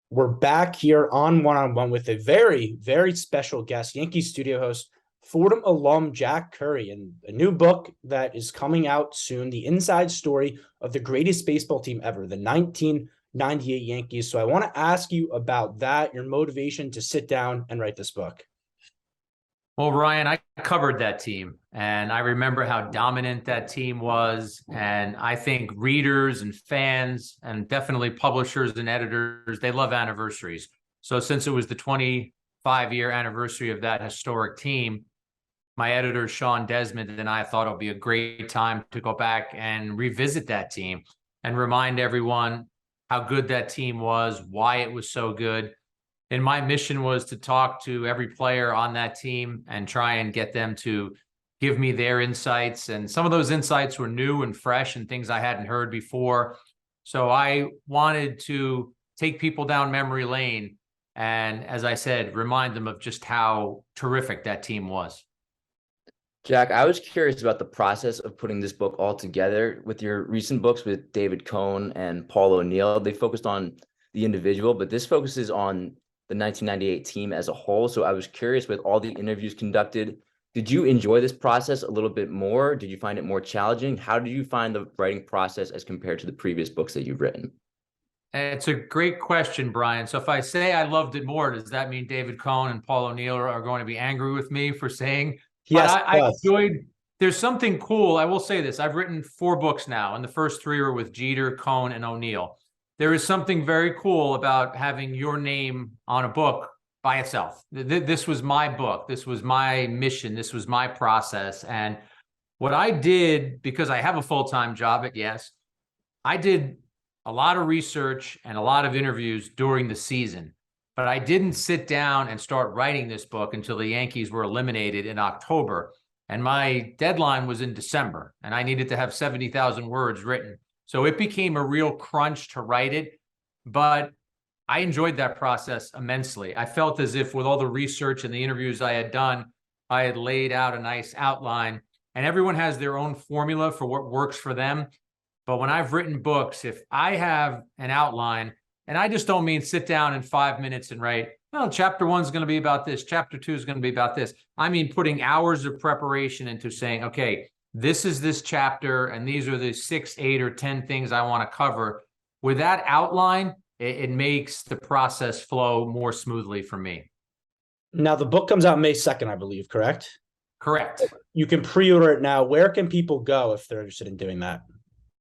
We're back here on One with a very, very special guest, Yankees studio host, Fordham alum Jack Curry, and a new book that is coming out soon, The Inside Story of the Greatest Baseball Team Ever, the 1998 Yankees. So I want to ask you about that, your motivation to sit down and write this book. Well, Ryan, I covered that team, and I remember how dominant that team was. And I think readers and fans, and definitely publishers and editors, they love anniversaries. So since it was the 25-year anniversary of that historic team, my editor, Sean Desmond, and I thought it would be a great time to go back and revisit that team and remind everyone how good that team was, why it was so good. And my mission was to talk to every player on that team and try and get them to give me their insights. And some of those insights were new and fresh and things I hadn't heard before. So I wanted to take people down memory lane and, as I said, remind them of just how terrific that team was. Jack, I was curious about the process of putting this book all together. With your recent books with David Cohn and Paul O'Neill, they focused on the individual, but this focuses on the 1998 team as a whole. So I was curious, with all the interviews conducted, did you enjoy this process a little bit more? Did you find it more challenging? How did you find the writing process as compared to the previous books that you've written? It's a great question, Brian. So if I say I loved it more, does that mean David Cohn and Paul O'Neill are going to be angry with me for saying? Yes, but I enjoyed, there's something cool. I will say this. I've written 4 books now, and the first 3 were with Jeter, Cohn, and O'Neill. There is something very cool about having your name on a book by itself. This was my book. This was my mission. This was my process. And what I did, because I have a full-time job at Yes, I did a lot of research and a lot of interviews during the season. But I didn't sit down and start writing this book until the Yankees were eliminated in October. And my deadline was in December, and I needed to have 70,000 words written. So it became a real crunch to write it, but I enjoyed that process immensely. I felt as if with all the research and the interviews I had done, I had laid out a nice outline, and everyone has their own formula for what works for them. But when I've written books, if I have an outline, and I just don't mean sit down in 5 minutes and write, well, chapter 1 is going to be about this, chapter 2 is going to be about this. I mean, putting hours of preparation into saying, okay, this is this chapter, and these are the 6, 8, or 10 things I want to cover. With that outline, it makes the process flow more smoothly for me. Now, the book comes out May 2nd, I believe, correct? Correct. You can pre-order it now. Where can people go if they're interested in doing that?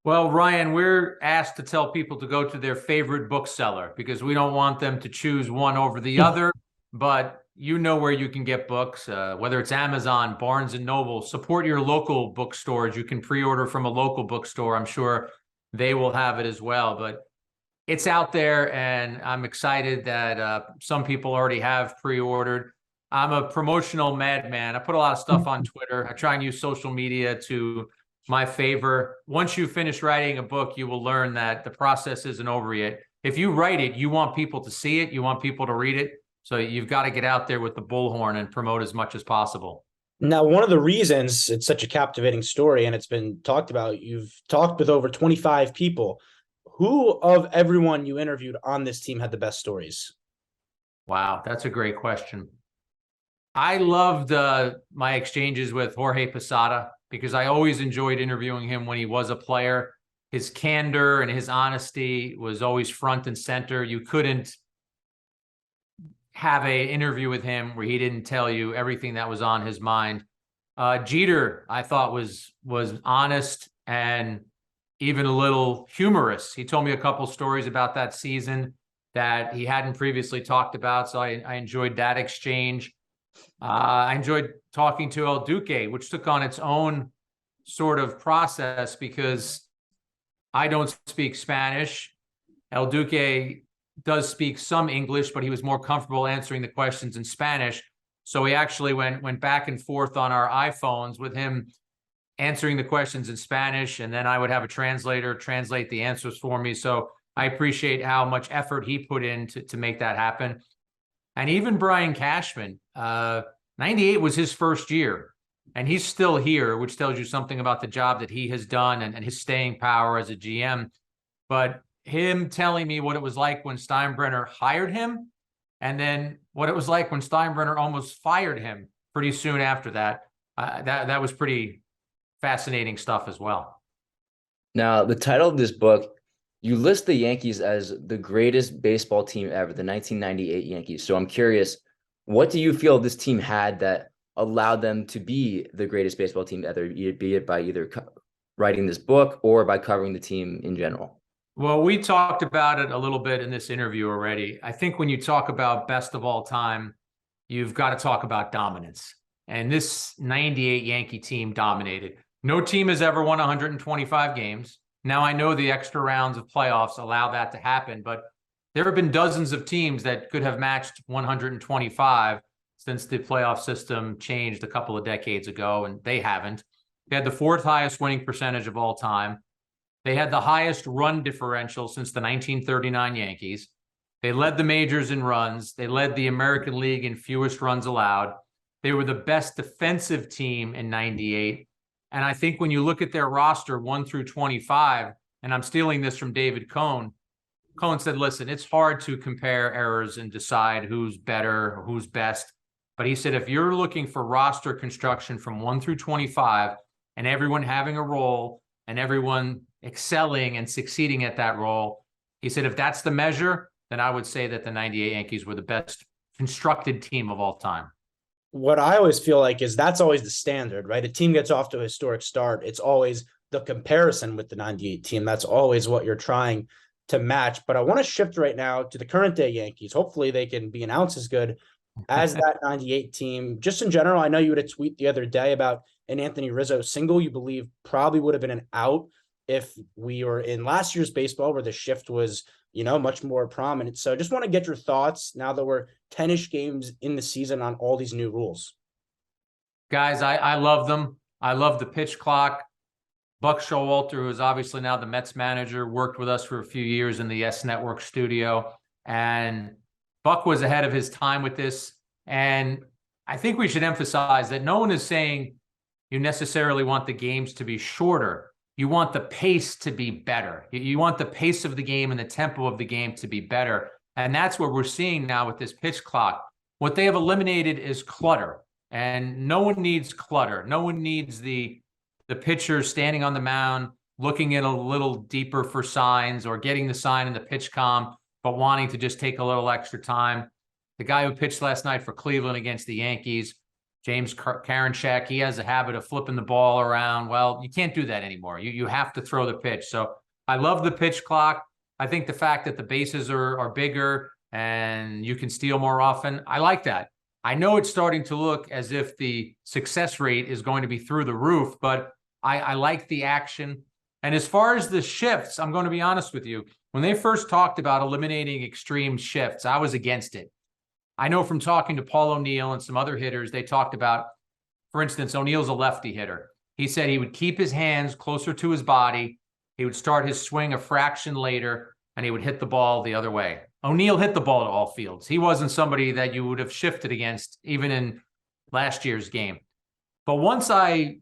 Well, Ryan, we're asked to tell people to go to their favorite bookseller because we don't want them to choose one over the other, but you know where you can get books, whether it's Amazon, Barnes & Noble. Support your local bookstores. You can pre-order from a local bookstore. I'm sure they will have it as well. But it's out there, and I'm excited that some people already have pre-ordered. I'm a promotional madman. I put a lot of stuff on Twitter. I try and use social media to my favor. Once you finish writing a book, you will learn that the process isn't over yet. If you write it, you want people to see it. You want people to read it. So you've got to get out there with the bullhorn and promote as much as possible. Now, one of the reasons it's such a captivating story, and it's been talked about, you've talked with over 25 people. Who of everyone you interviewed on this team had the best stories? Wow, that's a great question. I loved my exchanges with Jorge Posada because I always enjoyed interviewing him when he was a player. His candor and his honesty was always front and center. You couldn't have an interview with him where he didn't tell you everything that was on his mind. Jeter, I thought was honest and even a little humorous. He told me a couple stories about that season that he hadn't previously talked about, so I enjoyed that exchange. I enjoyed talking to El Duque, which took on its own sort of process because I don't speak Spanish. El Duque does speak some English, but he was more comfortable answering the questions in Spanish. So we actually went back and forth on our iPhones with him answering the questions in Spanish, and then I would have a translator translate the answers for me. So I appreciate how much effort he put in to make that happen. And even Brian Cashman, 98 was his first year, and he's still here, which tells you something about the job that he has done and his staying power as a GM. But him telling me what it was like when Steinbrenner hired him, and then what it was like when Steinbrenner almost fired him pretty soon after that. That was pretty fascinating stuff as well. Now, the title of this book, you list the Yankees as the greatest baseball team ever, the 1998 Yankees. So I'm curious, what do you feel this team had that allowed them to be the greatest baseball team ever, be it by either writing this book or by covering the team in general? Well, we talked about it a little bit in this interview already. I think when you talk about best of all time, you've got to talk about dominance. And this 98 Yankee team dominated. No team has ever won 125 games. Now, I know the extra rounds of playoffs allow that to happen, but there have been dozens of teams that could have matched 125 since the playoff system changed a couple of decades ago, and they haven't. They had the fourth highest winning percentage of all time. They had the highest run differential since the 1939 Yankees. They led the majors in runs. They led the American League in fewest runs allowed. They were the best defensive team in 98. And I think when you look at their roster 1 through 25, and I'm stealing this from David Cohn, Cohn said, listen, it's hard to compare errors and decide who's better or who's best. But he said, if you're looking for roster construction from 1 through 25 and everyone having a role and everyone excelling and succeeding at that role, he said, if that's the measure, then I would say that the 98 Yankees were the best constructed team of all time. What I always feel like is that's always the standard, right? A team gets off to a historic start. It's always the comparison with the 98 team. That's always what you're trying to match. But I want to shift right now to the current day Yankees. Hopefully they can be an ounce as good as that 98 team. Just in general, I know you had a tweet the other day about an Anthony Rizzo single you believe probably would have been an out if we were in last year's baseball where the shift was, much more prominent. So I just want to get your thoughts now that we're 10-ish games in the season on all these new rules. Guys, I love them. I love the pitch clock. Buck Showalter, who is obviously now the Mets manager, worked with us for a few years in the S Network studio. And Buck was ahead of his time with this. And I think we should emphasize that no one is saying you necessarily want the games to be shorter. You want the pace to be better. You want the pace of the game and the tempo of the game to be better. And that's what we're seeing now with this pitch clock. What they have eliminated is clutter. And no one needs clutter. No one needs the pitcher standing on the mound, looking in a little deeper for signs or getting the sign in the pitch comm, but wanting to just take a little extra time. The guy who pitched last night for Cleveland against the Yankees, James Karinchak, he has a habit of flipping the ball around. Well, you can't do that anymore. You have to throw the pitch. So I love the pitch clock. I think the fact that the bases are bigger and you can steal more often, I like that. I know it's starting to look as if the success rate is going to be through the roof, but I like the action. And as far as the shifts, I'm going to be honest with you. When they first talked about eliminating extreme shifts, I was against it. I know from talking to Paul O'Neill and some other hitters, they talked about, for instance, O'Neill's a lefty hitter. He said he would keep his hands closer to his body. He would start his swing a fraction later, and he would hit the ball the other way. O'Neill hit the ball to all fields. He wasn't somebody that you would have shifted against, even in last year's game. But once I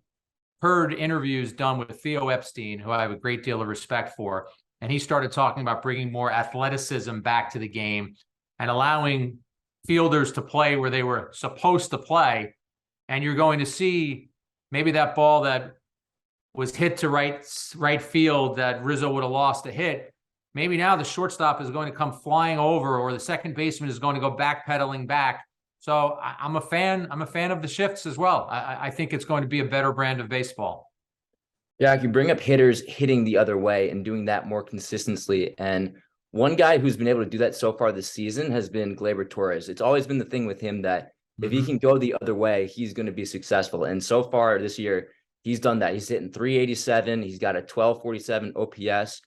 heard interviews done with Theo Epstein, who I have a great deal of respect for, and he started talking about bringing more athleticism back to the game and allowing fielders to play where they were supposed to play, and you're going to see maybe that ball that was hit to right field that Rizzo would have lost a hit. Maybe now the shortstop is going to come flying over, or the second baseman is going to go backpedaling back. So I'm a fan. I'm a fan of the shifts as well. I think it's going to be a better brand of baseball. Yeah, I can bring up hitters hitting the other way and doing that more consistently. And one guy who's been able to do that so far this season has been Gleyber Torres. It's always been the thing with him that if he can go the other way, he's going to be successful. And so far this year, he's done that. He's hitting 387. He's got a 1247 OPS.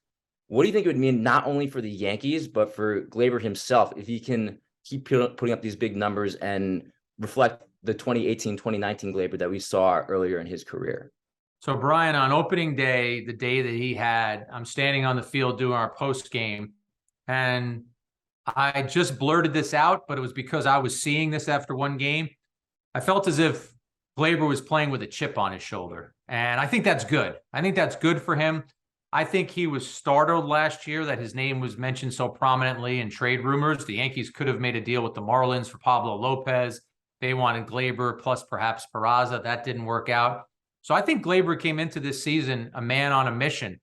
What do you think it would mean not only for the Yankees, but for Gleyber himself, if he can keep putting up these big numbers and reflect the 2018, 2019 Gleyber that we saw earlier in his career? So, Brian, on opening day, the day that he had, I'm standing on the field doing our post game, and I just blurted this out, but it was because I was seeing this after one game. I felt as if Gleyber was playing with a chip on his shoulder, and I think that's good. I think that's good for him. I think he was startled last year that his name was mentioned so prominently in trade rumors. The Yankees could have made a deal with the Marlins for Pablo Lopez. They wanted Glaber plus perhaps Peraza. That didn't work out. So I think Glaber came into this season a man on a mission.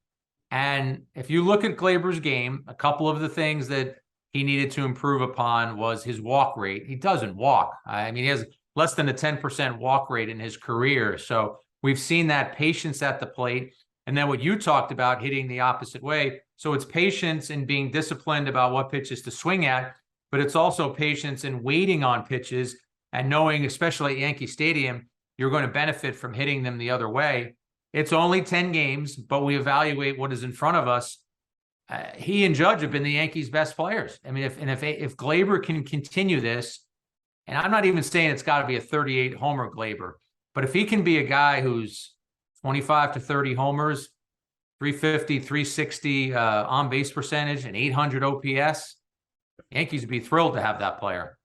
And if you look at Glaber's game, a couple of the things that he needed to improve upon was his walk rate. He doesn't walk. I mean, he has less than a 10% walk rate in his career. So we've seen that patience at the plate. And then what you talked about, hitting the opposite way. So it's patience in being disciplined about what pitches to swing at, but it's also patience in waiting on pitches and knowing, especially at Yankee Stadium, you're going to benefit from hitting them the other way. It's only 10 games, but we evaluate what is in front of us. He and Judge have been the Yankees' best players. I mean, if Glaber can continue this, and I'm not even saying it's got to be a 38 homer Glaber, but if he can be a guy who's 25 to 30 homers, 350, 360 on base percentage, and 800 OPS, Yankees would be thrilled to have that player.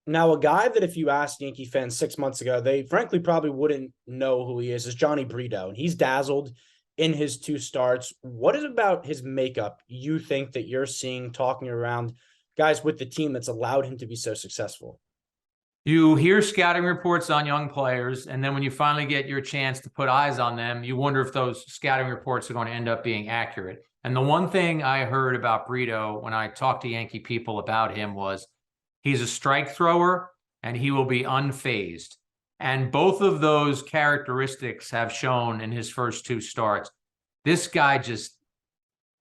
Now, a guy that if you asked Yankee fans 6 months ago, they frankly probably wouldn't know who he is Johnny Brito. And he's dazzled in his 2 starts. What is about his makeup you think that you're seeing talking around guys with the team that's allowed him to be so successful? You hear scouting reports on young players, and then when you finally get your chance to put eyes on them, you wonder if those scouting reports are going to end up being accurate. And the one thing I heard about Brito when I talked to Yankee people about him was he's a strike thrower and he will be unfazed. And both of those characteristics have shown in his first 2 starts. This guy just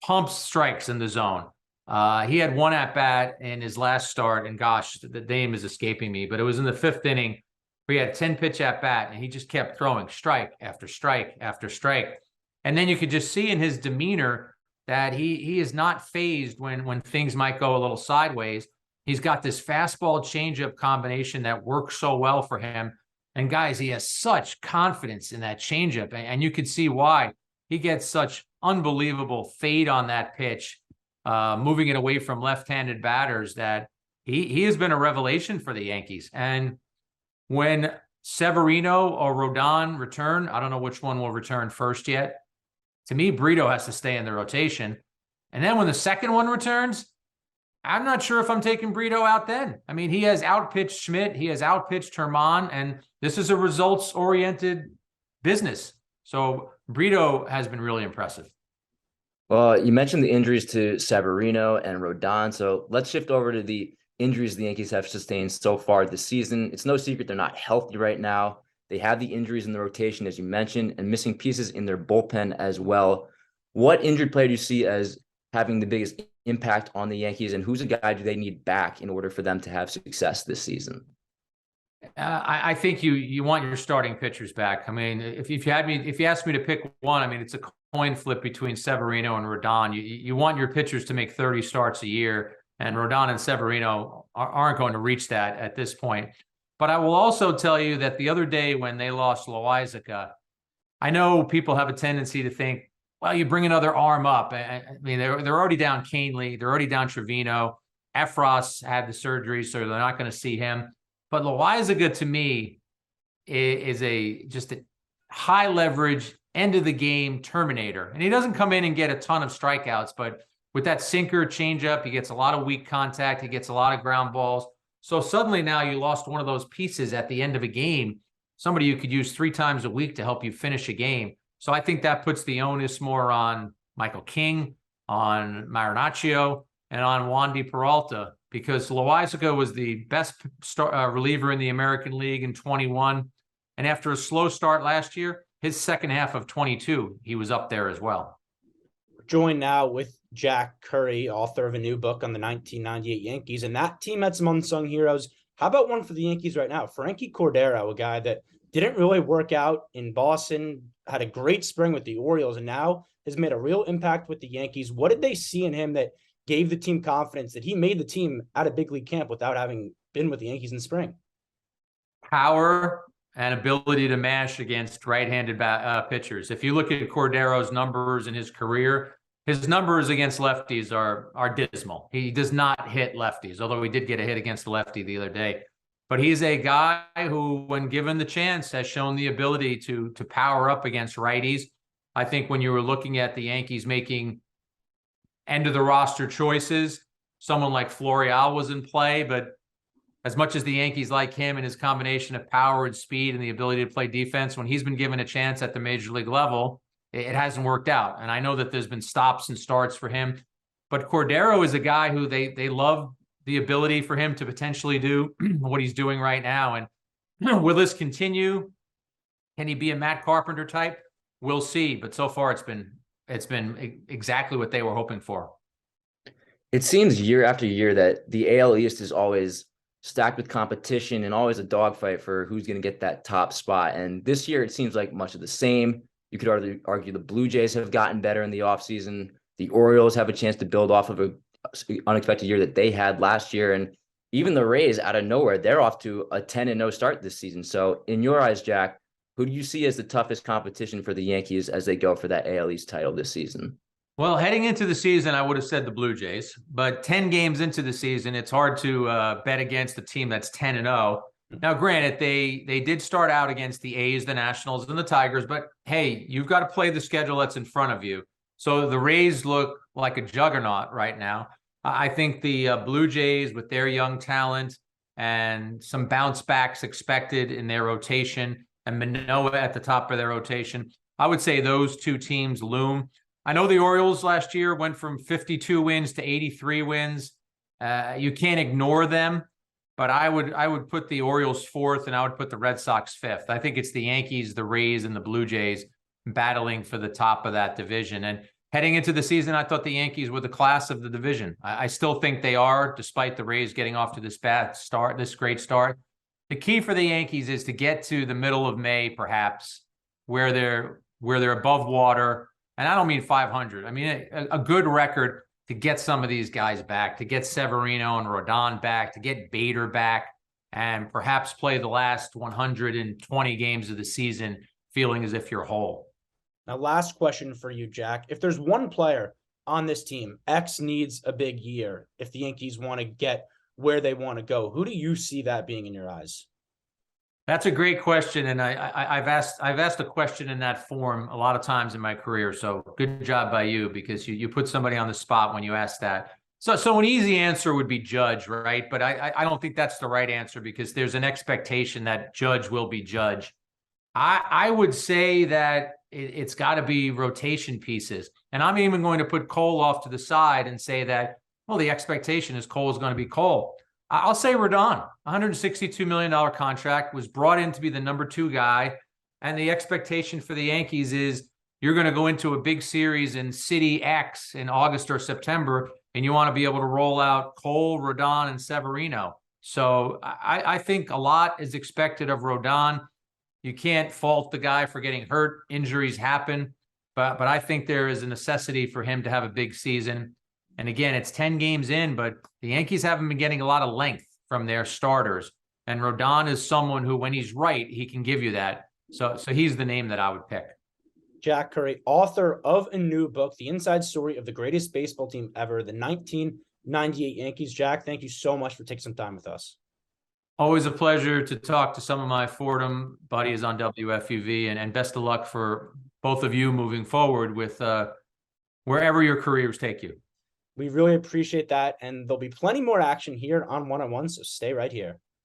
pumps strikes in the zone. He had 1 at-bat in his last start, and gosh, the name is escaping me, but it was in the 5th inning where he had 10-pitch at-bat, and he just kept throwing strike after strike after strike. And then you could just see in his demeanor that he is not fazed when things might go a little sideways. He's got this fastball changeup combination that works so well for him. And guys, he has such confidence in that changeup, and you could see why. He gets such unbelievable fade on that pitch, moving it away from left-handed batters, that he has been a revelation for the Yankees. And when Severino or Rodon return, I don't know which one will return first yet. To me, Brito has to stay in the rotation. And then when the second one returns, I'm not sure if I'm taking Brito out then. I mean, he has outpitched Schmidt, he has outpitched Herman, and this is a results-oriented business. So Brito has been really impressive. Well, you mentioned the injuries to Severino and Rodon, so let's shift over to the injuries the Yankees have sustained so far this season. It's no secret they're not healthy right now. They have the injuries in the rotation, as you mentioned, and missing pieces in their bullpen as well. What injured player do you see as having the biggest impact on the Yankees, and who's a guy do they need back in order for them to have success this season? I think you want your starting pitchers back. I mean, if you asked me to pick one, I mean, it's a coin flip between Severino and Rodon. You want your pitchers to make 30 starts a year, and Rodon and Severino aren't going to reach that at this point. But I will also tell you that the other day when they lost Loizaga, I know people have a tendency to think, well, you bring another arm up. I mean, they're already down Canely, they're already down Trevino. Efros had the surgery, so they're not going to see him. But Loizaga, to me, is just a high leverage, end of the game terminator. And he doesn't come in and get a ton of strikeouts, but with that sinker changeup, he gets a lot of weak contact, he gets a lot of ground balls. So suddenly now you lost one of those pieces at the end of a game, somebody you could use 3 times a week to help you finish a game. So I think that puts the onus more on Michael King, on Marinaccio, and on Wandy Peralta, because Loizaga was the best reliever in the American League in 21. And after a slow start last year, his second half of 22, he was up there as well. We're joined now with Jack Curry, author of a new book on the 1998 Yankees, and that team had some unsung heroes. How about one for the Yankees right now? Frankie Cordero, a guy that didn't really work out in Boston, had a great spring with the Orioles, and now has made a real impact with the Yankees. What did they see in him that gave the team confidence that he made the team at a big league camp without having been with the Yankees in spring? Power and ability to mash against right-handed pitchers. If you look at Cordero's numbers in his career, his numbers against lefties are dismal. He does not hit lefties, although he did get a hit against the lefty the other day. But he's a guy who, when given the chance, has shown the ability to power up against righties. I think when you were looking at the Yankees making end of the roster choices, someone like Florial was in play, but as much as the Yankees like him and his combination of power and speed and the ability to play defense, when he's been given a chance at the major league level, it hasn't worked out. And I know that there's been stops and starts for him, but Cordero is a guy who they love the ability for him to potentially do what he's doing right now. And will this continue? Can he be a Matt Carpenter type? We'll see. But so far it's been exactly what they were hoping for. It seems year after year that the AL East is always stacked with competition and always a dogfight for who's going to get that top spot. And this year, it seems like much of the same. You could argue the Blue Jays have gotten better in the offseason. The Orioles have a chance to build off of an unexpected year that they had last year. And even the Rays, out of nowhere, they're off to a 10-0 start this season. So in your eyes, Jack, who do you see as the toughest competition for the Yankees as they go for that AL East title this season? Well, heading into the season, I would have said the Blue Jays, but 10 games into the season, it's hard to bet against a team that's 10-0. Now, granted, they did start out against the A's, the Nationals, and the Tigers, but hey, you've got to play the schedule that's in front of you. So the Rays look like a juggernaut right now. I think the Blue Jays, with their young talent and some bounce backs expected in their rotation, and Manoah at the top of their rotation, I would say those two teams loom. I know the Orioles last year went from 52 wins to 83 wins. You can't ignore them, but I would put the Orioles fourth, and I would put the Red Sox fifth. I think it's the Yankees, the Rays, and the Blue Jays battling for the top of that division. And heading into the season, I thought the Yankees were the class of the division. I still think they are, despite the Rays getting off to this great start. The key for the Yankees is to get to the middle of May, perhaps, where they're above water. And I don't mean 500. I mean a good record to get some of these guys back, to get Severino and Rodon back, to get Bader back, and perhaps play the last 120 games of the season feeling as if you're whole. Now, last question for you, Jack. If there's one player on this team, X needs a big year if the Yankees want to get where they want to go, who do you see that being in your eyes? That's a great question, and I've asked a question in that form a lot of times in my career. So good job by you, because you put somebody on the spot when you ask that. So an easy answer would be Judge, right? But I don't think that's the right answer, because there's an expectation that Judge will be Judge. I would say that it's got to be rotation pieces, and I'm even going to put Cole off to the side and say that, well, the expectation is Cole is going to be Cole. I'll say Rodon, $162 million contract, was brought in to be the number 2 guy. And the expectation for the Yankees is you're going to go into a big series in City X in August or September, and you want to be able to roll out Cole, Rodon, and Severino. So I think a lot is expected of Rodon. You can't fault the guy for getting hurt. Injuries happen. But I think there is a necessity for him to have a big season. And again, it's 10 games in, but the Yankees haven't been getting a lot of length from their starters. And Rodon is someone who, when he's right, he can give you that. So he's the name that I would pick. Jack Curry, author of a new book, The Inside Story of the Greatest Baseball Team Ever, the 1998 Yankees. Jack, thank you so much for taking some time with us. Always a pleasure to talk to some of my Fordham buddies on WFUV, and best of luck for both of you moving forward with wherever your careers take you. We really appreciate that, and there'll be plenty more action here on One-on-One, so stay right here.